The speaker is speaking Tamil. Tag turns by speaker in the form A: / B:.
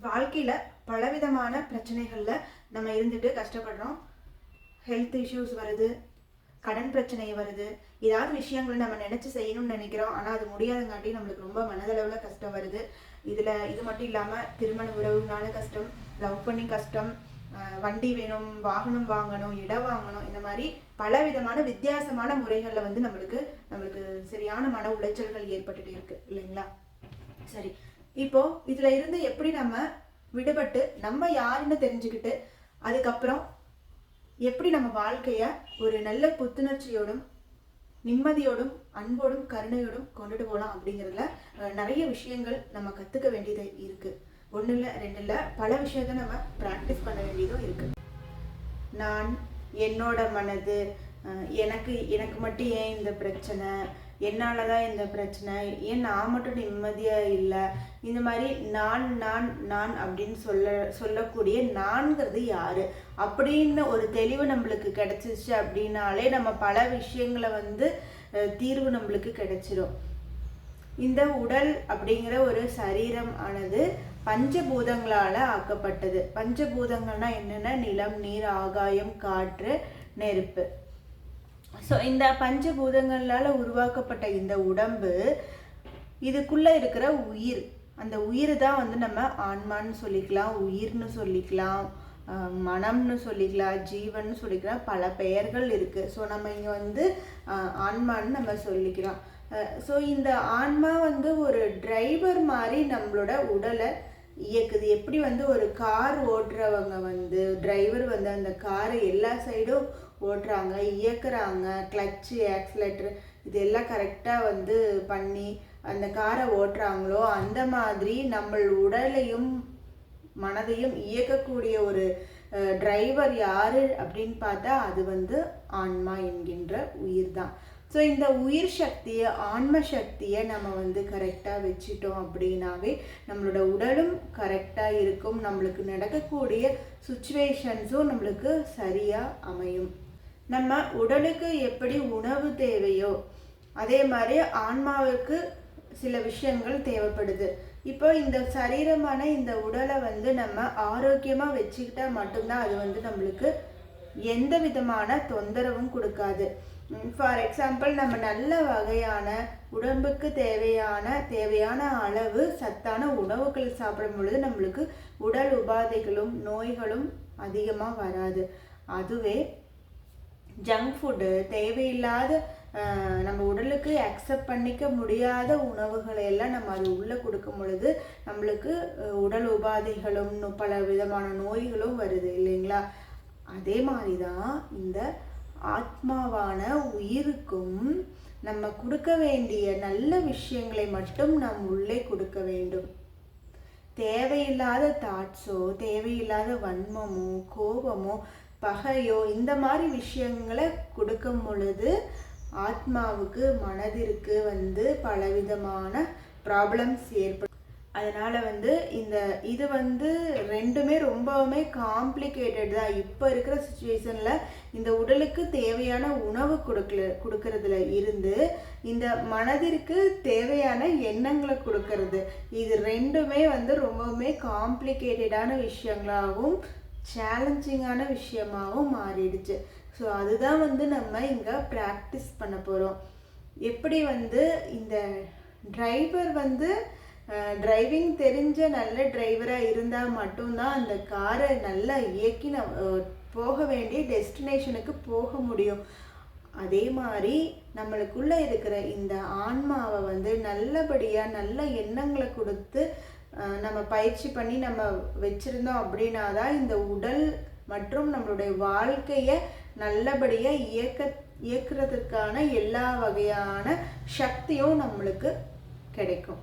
A: வாழ்க்கையில பலவிதமான பிரச்சனைகள்ல நம்ம இருந்துட்டு கஷ்டப்படுறோம். ஹெல்த் இஷ்யூஸ் வருது, கடன் பிரச்சனை வருது, ஏதாவது விஷயங்களை நம்ம நினைச்சு செய்யணும்னு நினைக்கிறோம். ஆனா அது முடியாதங்காட்டி நம்மளுக்கு ரொம்ப மனதளவுல கஷ்டம் வருது. இது மட்டும் இல்லாம திருமண உறவுனால கஷ்டம், லவ் பண்ணி கஷ்டம், வண்டி வேணும், வாகனம் வாங்கணும், இடம் வாங்கணும், இந்த மாதிரி பலவிதமான வித்தியாசமான முறைகள்ல நம்மளுக்கு சரியான மன உளைச்சல்கள் ஏற்பட்டுட்டு இருக்கு இல்லைங்களா? சரி, இப்போ இதுல இருந்து எப்படி நம்ம விடுபட்டு நம்ம யாருன்னு தெரிஞ்சுக்கிட்டு அதுக்கப்புறம் எப்படி நம்ம வாழ்க்கைய ஒரு நல்ல புத்துணர்ச்சியோடும் நிம்மதியோடும் அன்போடும் கருணையோடும் கொண்டுட்டு போகலாம் அப்படிங்கிறதுல நிறைய விஷயங்கள் நம்ம கத்துக்க வேண்டியது இருக்கு. ஒண்ணு இல்லை, ரெண்டு இல்லை, பல விஷயத்த நம்ம ப்ராக்டிஸ் பண்ண வேண்டியதும் இருக்கு. நான், என்னோட மனது, எனக்கு எனக்கு மட்டும் ஏன் இந்த பிரச்சனை, என்னால் தான் இந்த பிரச்சனை, ஏன் நான் மட்டும் நிம்மதியாக இல்லை, இந்த மாதிரி நான் நான் நான் அப்படின்னு சொல்லக்கூடிய நான்கிறது யாரு அப்படின்னு ஒரு தெளிவு நம்மளுக்கு கிடைச்சிச்சு அப்படின்னாலே நம்ம பல விஷயங்களை தீர்வு நம்மளுக்கு கிடைச்சிடும். இந்த உடல் அப்படிங்கிற ஒரு சரீரம் ஆனது பஞ்சபூதங்களால ஆக்கப்பட்டது. பஞ்சபூதங்கள்னா என்னென்ன? நிலம், நீர், ஆகாயம், காற்று, நெருப்பு. ஸோ இந்த பஞ்சபூதங்களால உருவாக்கப்பட்ட இந்த உடம்பு, இதுக்குள்ள இருக்கிற உயிர், அந்த உயிர் தான் நம்ம ஆன்மான்னு சொல்லிக்கலாம், உயிர்னு சொல்லிக்கலாம், மனம்னு சொல்லிக்கலாம், ஜீவன் சொல்லிக்கலாம், பல பெயர்கள் இருக்கு. ஸோ நம்ம இங்க ஆன்மான்னு நம்ம சொல்லிக்கலாம். ஸோ இந்த ஆன்மா ஒரு டிரைவர் மாதிரி நம்மளோட உடலை இயக்குது. எப்படி ஒரு கார் ஓட்டுறவங்க டிரைவர் அந்த காரை எல்லா சைடும் ஓட்டுறாங்க, இயக்குறாங்க, கிளச்சு, ஆக்சிலேட்டர் இதெல்லாம் கரெக்டாக பண்ணி அந்த காரை ஓட்டுறாங்களோ, அந்த மாதிரி நம்ம உடலையும் மனதையும் இயக்கக்கூடிய ஒரு டிரைவர் யாரு அப்படின்னு பார்த்தா அது ஆன்மா என்கின்ற உயிர் தான். ஸோ இந்த உயிர் சக்தியை, ஆன்ம சக்தியை நம்ம கரெக்டாக வச்சுட்டோம் அப்படின்னாவே நம்மளோட உடலும் கரெக்டாக இருக்கும். நம்மளுக்கு நடக்கக்கூடிய சுச்சுவேஷன்ஸும் நம்மளுக்கு சரியாக அமையும். நம்ம உடலுக்கு எப்படி உணவு தேவையோ அதே மாதிரி ஆன்மாவுக்கு சில விஷயங்கள் தேவைப்படுது. இப்போ இந்த சரீரமான இந்த உடலை நம்ம ஆரோக்கியமாக வச்சுக்கிட்டா மட்டும்தான் அது நம்மளுக்கு எந்த விதமான தொந்தரவும் கொடுக்காது. ஃபார் எக்ஸாம்பிள், நம்ம நல்ல வகையான உடம்புக்கு தேவையான அளவு சத்தான உணவுகள் சாப்பிடும் பொழுது நம்மளுக்கு உடல் உபாதைகளும் நோய்களும் அதிகமாக வராது. அதுவே ஜங்க் ஃபுட்டு, தேவையில்லாத நம்ம உடலுக்கு அக்செப்ட் பண்ணிக்க முடியாத உணவுகளை எல்லாம் நம்ம அது உள்ளே கொடுக்கும் பொழுது நம்மளுக்கு உடல் உபாதைகளும் பல விதமான நோய்களும் வருது இல்லைங்களா? அதே மாதிரி தான் இந்த ஆத்மாவான உயிருக்கும் நம்ம கொடுக்க வேண்டிய நல்ல விஷயங்களை மட்டும் நம் உள்ளே கொடுக்க வேண்டும். தேவையில்லாத தாட்ஸோ, தேவையில்லாத வன்மமோ, கோபமோ, பகையோ, இந்த மாதிரி விஷயங்களை கொடுக்கும் பொழுது ஆத்மாவுக்கு, மனதிற்கு பலவிதமான ப்ராப்ளம்ஸ் ஏற்படும். அதனால இது ரெண்டுமே ரொம்பவுமே காம்ப்ளிகேட்டட் தான். இப்போ இருக்கிற சுச்சுவேஷனில் இந்த உடலுக்கு தேவையான உணவு கொடுக்கறதுல இருந்து இந்த மனதிற்கு தேவையான எண்ணங்களை கொடுக்கறது, இது ரெண்டுமே ரொம்பவுமே காம்ப்ளிகேட்டடான விஷயங்களாகவும் சேலஞ்சிங்கான விஷயமாகவும் மாறிடுச்சு. ஸோ அதுதான் நம்ம இங்கே ப்ராக்டிஸ் பண்ண போகிறோம். எப்படி இந்த டிரைவர் டிரைவிங் தெரிஞ்ச நல்ல டிரைவராக இருந்தால் மட்டும்தான் அந்த காரை நல்லா இயக்கி போக வேண்டிய டெஸ்டினேஷனுக்கு போக முடியும். அதே மாதிரி நம்மளுக்குள்ளே இருக்கிற இந்த ஆன்மாவை நல்லபடியாக நல்ல எண்ணங்களை கொடுத்து நம்ம பயிற்சி பண்ணி நம்ம வச்சுருந்தோம் அப்படின்னா தான் இந்த உடல் மற்றும் நம்மளுடைய வாழ்க்கையை நல்லபடியாக இயக்குறதுக்கான எல்லா வகையான சக்தியும் நம்மளுக்கு கிடைக்கும்.